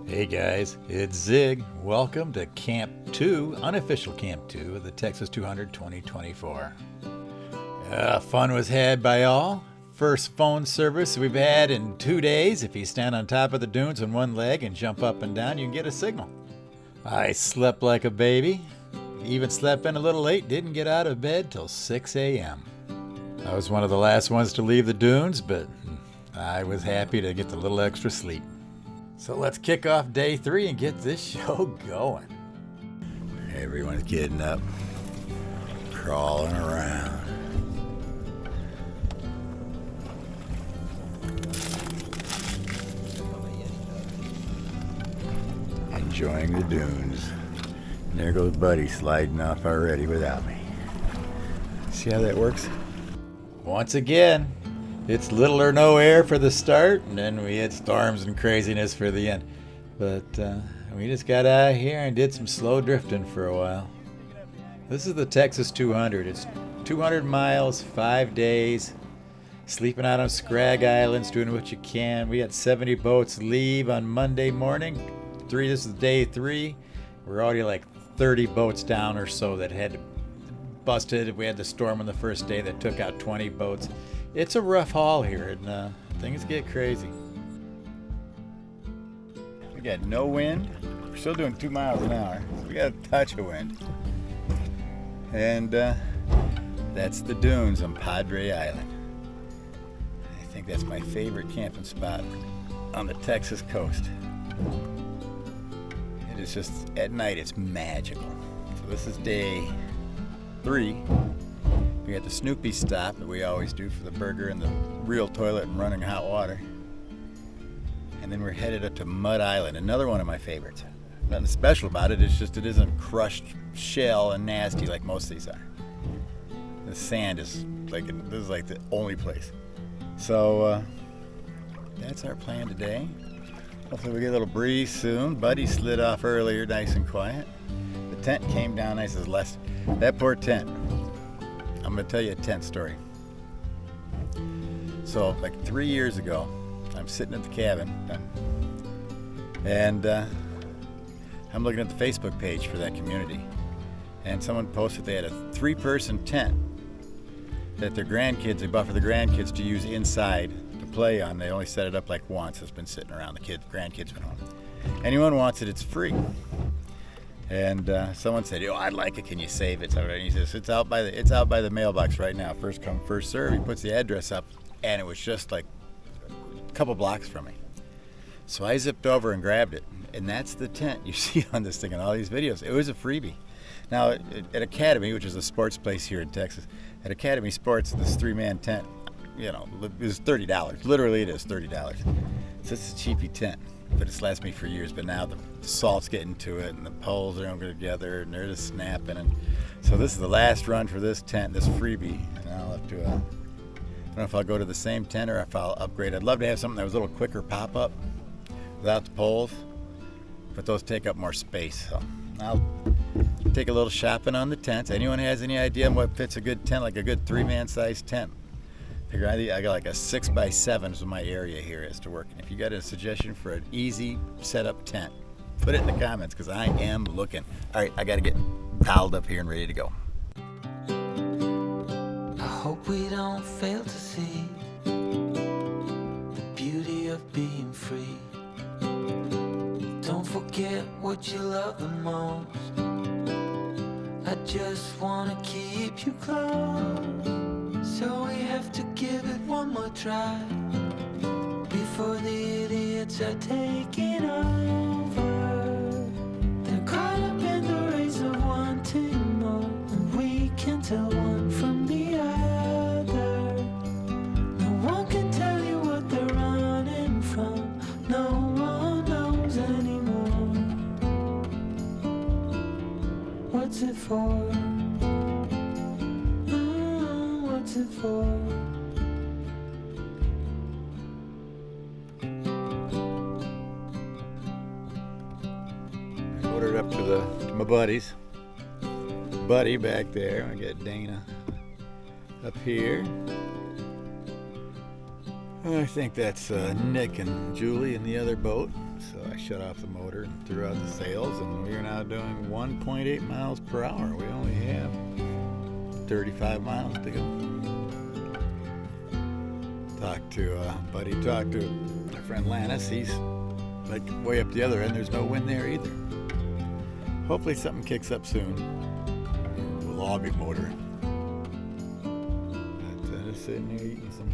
Hey guys, it's Zig. Welcome to Camp 2, unofficial Camp 2 of the Texas 200 2024. Fun was had by all. First phone service we've had in 2 days. If you stand on top of the dunes on one leg and jump up and down, you can get a signal. I slept like a baby. Even slept in a little late, didn't get out of bed till 6 a.m. I was one of the last ones to leave the dunes, but I was happy to get the little extra sleep. So let's kick off day 3 and get this show going. Everyone's getting up, crawling around. Enjoying the dunes. And there goes Buddy sliding off already without me. See how that works? Once again, it's little or no air for the start, and then we had storms and craziness for the end. But we just got out here and did some slow drifting for a while. This is the Texas 200. It's 200 miles, 5 days, sleeping out on Scrag Islands, doing what you can. We had 70 boats leave on Monday morning. This is day 3. We're already like 30 boats down or so that had busted. We had the storm on the first day that took out 20 boats. It's a rough haul here, and things get crazy. We got no wind. We're still doing 2 miles an hour. So we got a touch of wind. And that's the dunes on Padre Island. I think that's my favorite camping spot on the Texas coast. It is just, at night, it's magical. So this is day 3. We got the Snoopy stop that we always do for the burger and the real toilet and running hot water. And then we're headed up to Mud Island, another one of my favorites. Nothing special about it, it's just it isn't crushed shell and nasty like most of these are. The sand is like, this is like the only place. So that's our plan today. Hopefully we get a little breeze soon. Buddy slid off earlier, nice and quiet. The tent came down nice as less. That poor tent. I'm going to tell you a tent story. So, like 3 years ago, I'm sitting at the cabin, and I'm looking at the Facebook page for that community. And someone posted they had a 3-person tent that their grandkids, they buffer the grandkids to use inside to play on. They only set it up like once. It's been sitting around. The grandkids went home. Anyone wants it, it's free. And someone said, "Yo, I'd like it. Can you save it?" And he says, "It's out by the mailbox right now. First come, first serve." He puts the address up, and it was just like a couple blocks from me. So I zipped over and grabbed it, and that's the tent you see on this thing in all these videos. It was a freebie. Now at Academy, which is a sports place here in Texas, at Academy Sports, this 3-man tent, it was $30. Literally, it is $30. It's just a cheapy tent. But it's lasted me for years. But now the salt's getting to it, and the poles are going together, and they're just snapping. And so this is the last run for this tent, this freebie. And I'll have to, I don't know if I'll go to the same tent or if I'll upgrade. I'd love to have something that was a little quicker pop-up without the poles, but those take up more space. So I'll take a little shopping on the tents. Anyone has any idea on what fits a good tent, like a good 3-man size tent? I got like a 6x7 is my area here is to work. And if you got a suggestion for an easy setup tent, put it in the comments because I am looking. All right, I got to get dialed up here and ready to go. I hope we don't fail to see the beauty of being free. Don't forget what you love the most. I just want to keep you close. So we have to give it one more try before the idiots are taking over. They're caught up in the race of wanting more, and we can tell one from the other. No one can tell you what they're running from. No one knows anymore. What's it for? What's it for? I ordered up to my buddies. Buddy back there. I got Dana up here. I think that's Nick and Julie in the other boat. So I shut off the motor and threw out the sails, and we are now doing 1.8 miles per hour. We only have 35 miles to go. Talked to my friend Lannis. He's like way up the other end. There's no wind there either. Hopefully something kicks up soon. We'll all be motoring. But just sitting here eating some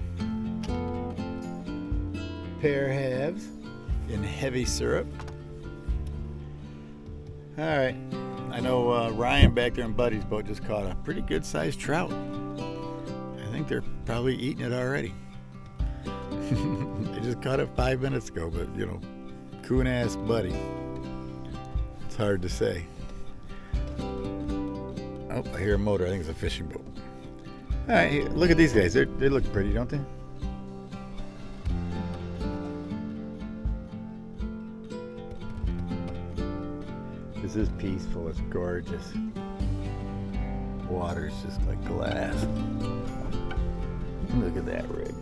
pear halves in heavy syrup. All right. I know Ryan back there in Buddy's boat just caught a pretty good sized trout. I think they're probably eating it already. They just caught it 5 minutes ago, but you know, coon-ass Buddy. It's hard to say. Oh, I hear a motor. I think it's a fishing boat. All right, look at these guys. They look pretty, don't they? This is peaceful. It's gorgeous. Water's just like glass. Look at that rig.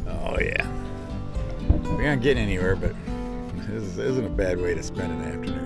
Oh yeah. We aren't getting anywhere, but this isn't a bad way to spend an afternoon.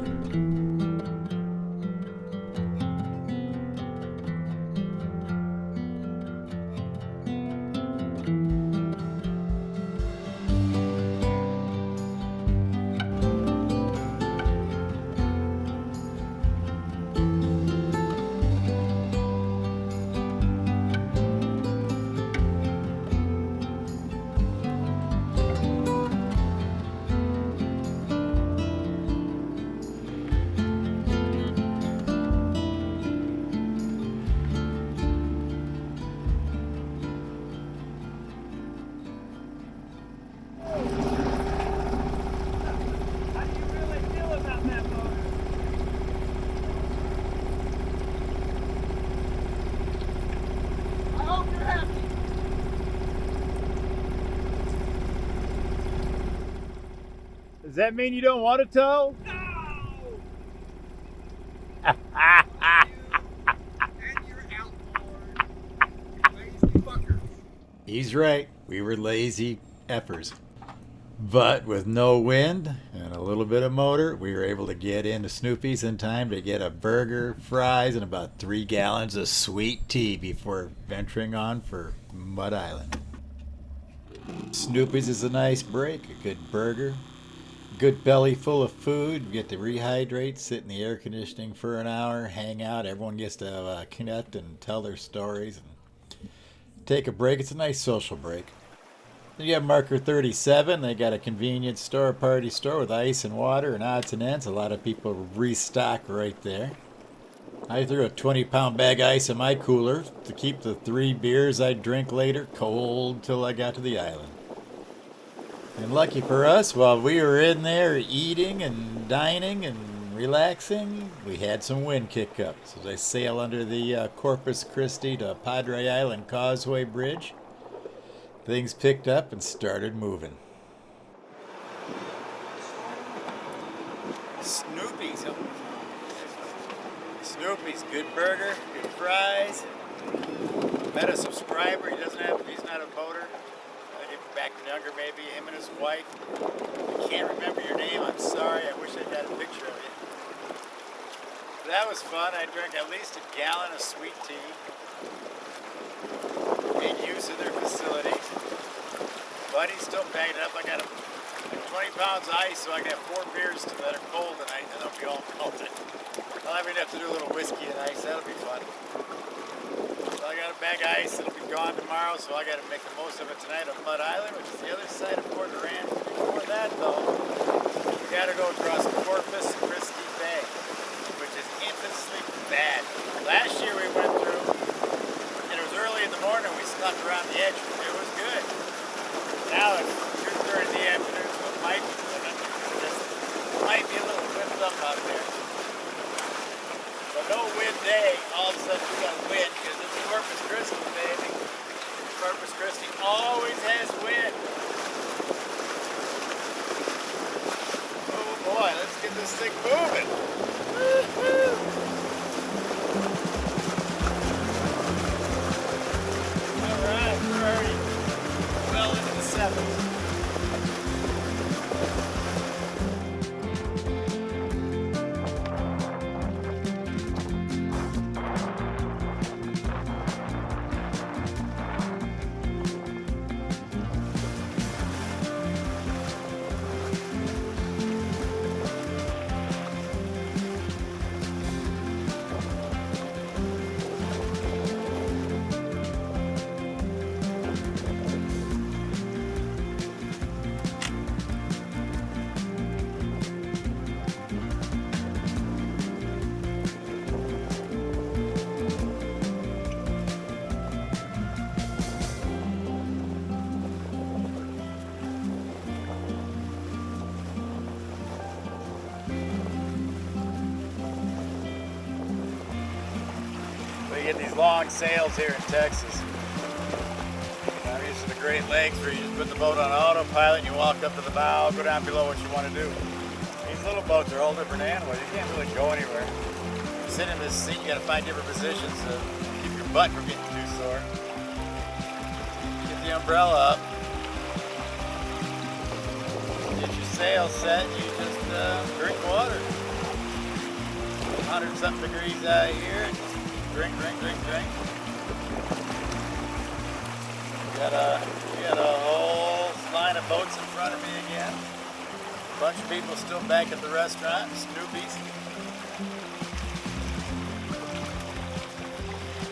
Does that mean you don't want to tow? No! And you're outboard. Lazy fuckers. He's right. We were lazy effers. But with no wind and a little bit of motor, we were able to get into Snoopy's in time to get a burger, fries, and about 3 gallons of sweet tea before venturing on for Mud Island. Snoopy's is a nice break, a good burger, good belly full of food. We get to rehydrate, sit in the air conditioning for an hour, hang out. Everyone gets to connect and tell their stories and take a break. It's a nice social break. Then you have Marker 37. They got a convenience store, party store with ice and water and odds and ends. A lot of people restock right there. I threw a 20-pound bag of ice in my cooler to keep the 3 beers I'd drink later cold till I got to the island. And lucky for us, while we were in there eating and dining and relaxing, we had some wind kick up. So as I sail under the Corpus Christi to Padre Island Causeway Bridge, things picked up and started moving. Snoopy's. Snoopy's, good burger, good fries. Met a subscriber. He's not a boater. Back when younger, maybe him and his wife. I can't remember your name. I'm sorry. I wish I had a picture of you. But that was fun. I drank at least a gallon of sweet tea. Made use of their facilities. Buddy's still bagging it up. I got 20 pounds of ice, so I can have 4 beers that are cold tonight, and they'll be all melted. I'll have to do a little whiskey and ice. That'll be fun. So I got a bag of ice. It'll be gone tomorrow, so I got to make the most of it tonight on Mud Island, which is the other side of Port Aransas. Before that, though, we got to go across Corpus Christi Bay, which is infamously bad. Last year we went through, and it was early in the morning. We snuck around the edge. It was good. Now it's 2:30 in the afternoon, so it might be good. It might be a little whipped up out there. But no wind day, all of a sudden we got wind because it's Corpus Christi, baby. Corpus Christi always has wind. Oh boy, let's get this thing moving. Woo-hoo. get these long sails here in Texas. I'm used to the Great Lakes where you just put the boat on autopilot and you walk up to the bow, go down below what you want to do. These little boats are a whole different animal. You can't really go anywhere. You sit in this seat, you got to find different positions to keep your butt from getting too sore. Get the umbrella up. Get your sail set, you just drink water. 100 something degrees out here, and just drink. Got a whole line of boats in front of me again. A bunch of people still back at the restaurant, Snoopy's.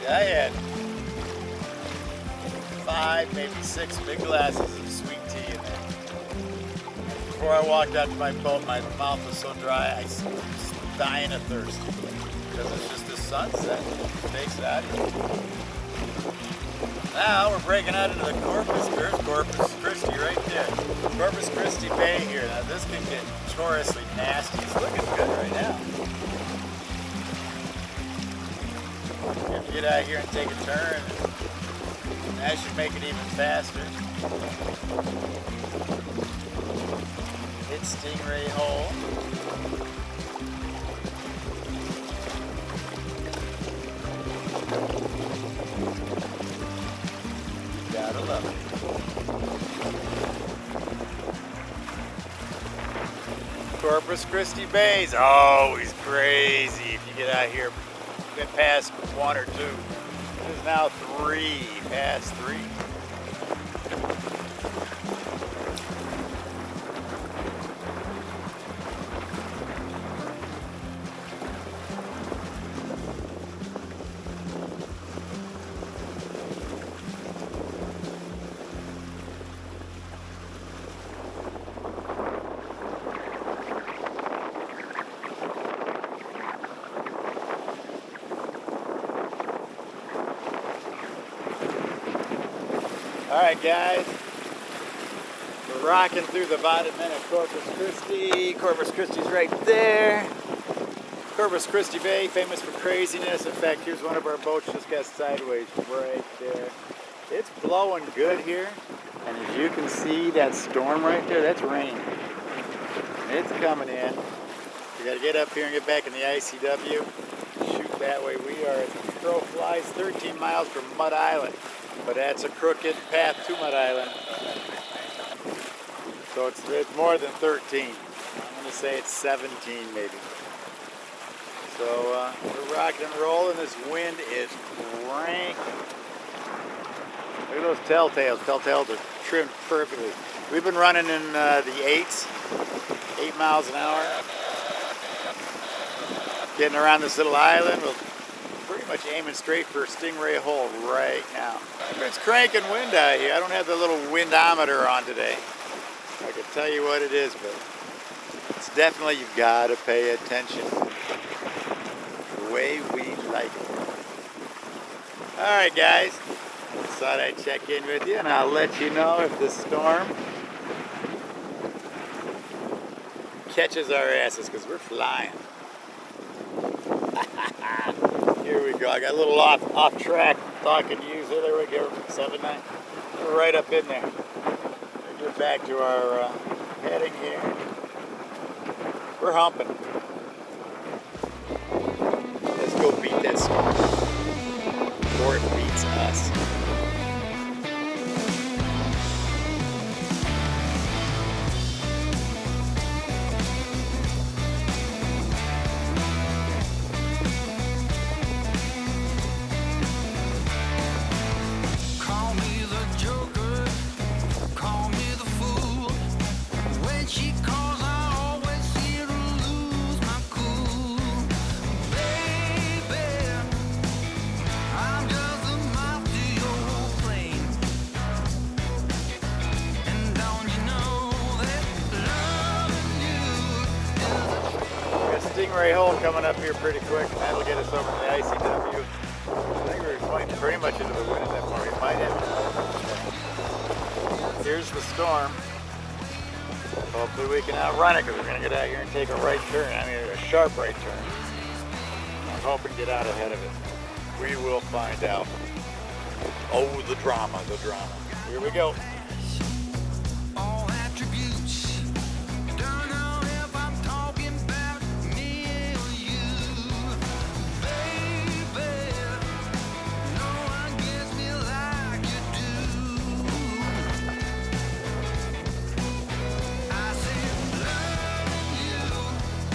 Yeah, I had 5, maybe 6 big glasses of sweet tea in there. Before I walked out to my boat, my mouth was so dry, I was dying of thirst. Because it's just the sunset. It takes it out of you. Now we're breaking out into the Corpus Christi right there. Corpus Christi Bay here. Now this can get notoriously nasty. It's looking good right now. You have to get out here and take a turn. That should make it even faster. Hit Stingray Hole. Gotta love it. Corpus Christi Bay is always crazy if you get out here. Get past 1 or 2. It is now 3, past 3. Alright guys, we're rocking through the vitamin of Corpus Christi. Corpus Christi's right there. Corpus Christi Bay, famous for craziness. In fact, here's one of our boats just got sideways right there. It's blowing good here. And as you can see, that storm right there, that's rain. It's coming in. We gotta get up here and get back in the ICW. Shoot that way. We are, as the crow flies, 13 miles from Mud Island. But that's a crooked path to Mud Island. So it's more than 13. I'm going to say it's 17 maybe. So we're rocking and rolling. This wind is cranking. Look at those telltales. Telltales are trimmed perfectly. We've been running in the 8s, 8 miles an hour. Getting around this little island. We're pretty much aiming straight for Stingray Hole right now. It's cranking wind out here. I don't have the little windometer on today. I can tell you what it is, but it's definitely, you've got to pay attention the way we like it. Alright guys, thought I'd check in with you and I'll let you know if this storm catches our asses, because we're flying. Here we go. I got a little off track talking to you. So there we go. 7-9. We're right up in there. We'll get back to our heading here. We're humping. Let's go beat that storm before it beats us. Stingray Hole coming up here pretty quick, and that'll get us over to the ICW. I think we're pointing pretty much into the wind at that point. We might have to. Here's the storm. Hopefully we can outrun it, because we're going to get out here and take a right turn. I mean, a sharp right turn. I'm hoping to get out ahead of it. We will find out. Oh, the drama, the drama. Here we go. All attributes. Don't know if I'm talking about me or you, baby. No one gets me like you do. I said loving you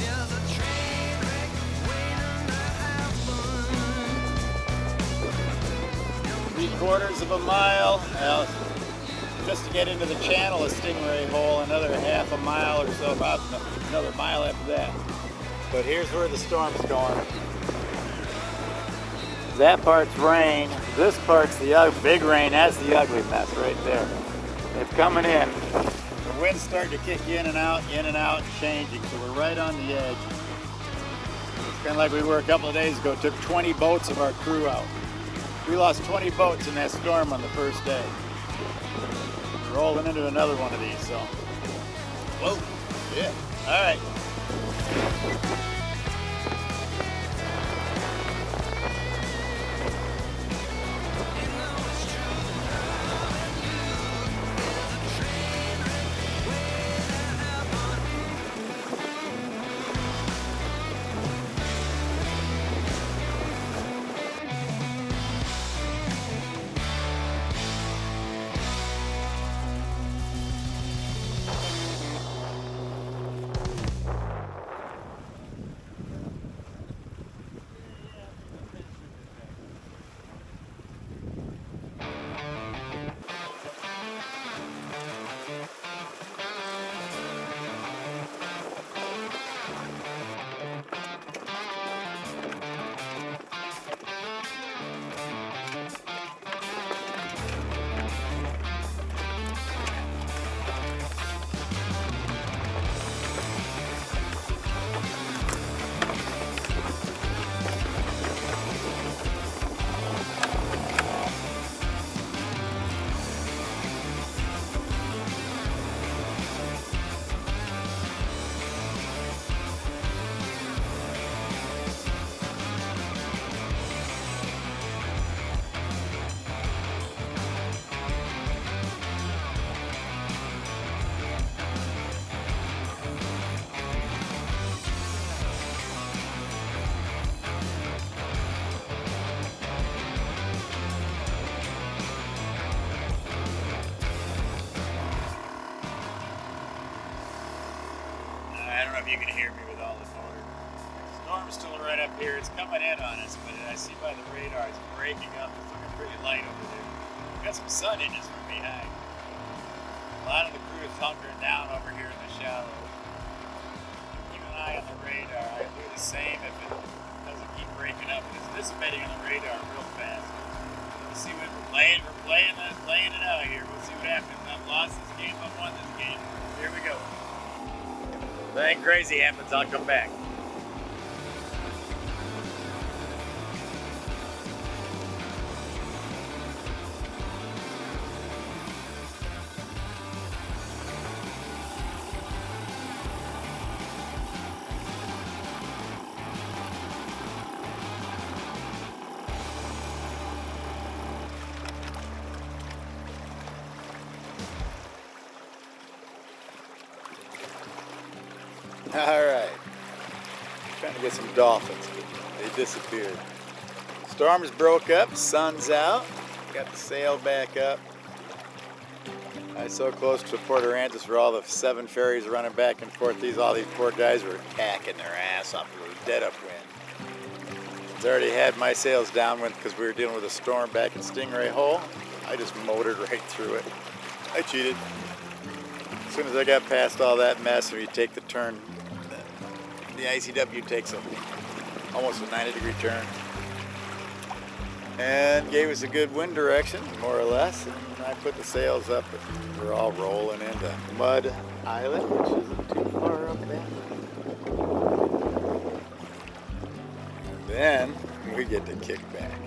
is a train wreck waiting to happen. 3/4 of a mile. Well, just to get into the channel of Stingray Hole, another half a mile or so, about another mile after that. But here's where the storm's going. That part's rain. This part's the big rain. That's the ugly mess right there. It's coming in. The wind's starting to kick in and out, changing. So we're right on the edge. It's kind of like we were a couple of days ago. Took 20 boats of our crew out. We lost 20 boats in that storm on the first day. We're rolling into another one of these, so. Whoa, yeah, all right. I don't know if you can hear me with all the motor. The storm's still right up here. It's coming in on us, but I see by the radar it's breaking up. It's looking pretty light over there. We've got some sun in us from behind. A lot of the crew is hunkering down over here in the shallows. Keep an eye on the radar. I do the same if it doesn't keep breaking up. It's dissipating on the radar real fast. We'll see what we're playing it out here. We'll see what happens. I've lost this game. I've won this game. Here we go. If anything crazy happens, I'll come back. All right, trying to get some dolphins, but they disappeared. Storms broke up, sun's out, got the sail back up. I was so close to Port Aransas where all the 7 ferries running back and forth. All these poor guys were tacking their ass off. It was dead upwind. I already had my sails downwind because we were dealing with a storm back in Stingray Hole. I just motored right through it. I cheated. As soon as I got past all that mess, and you take the turn, the ICW takes almost a 90-degree turn and gave us a good wind direction, more or less. And I put the sails up, and we're all rolling into Mud Island, which isn't too far up there. And then we get to kick back.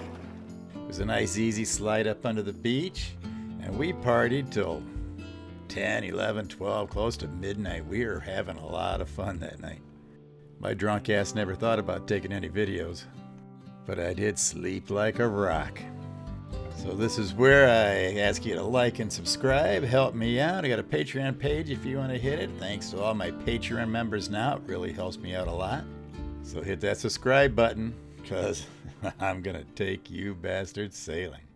It was a nice, easy slide up under the beach, and we partied till 10, 11, 12, close to midnight. We were having a lot of fun that night. My drunk ass never thought about taking any videos. but I did sleep like a rock. So this is where I ask you to like and subscribe. Help me out. I got a Patreon page if you want to hit it. Thanks to all my Patreon members now. It really helps me out a lot. So hit that subscribe button, because I'm going to take you bastards sailing.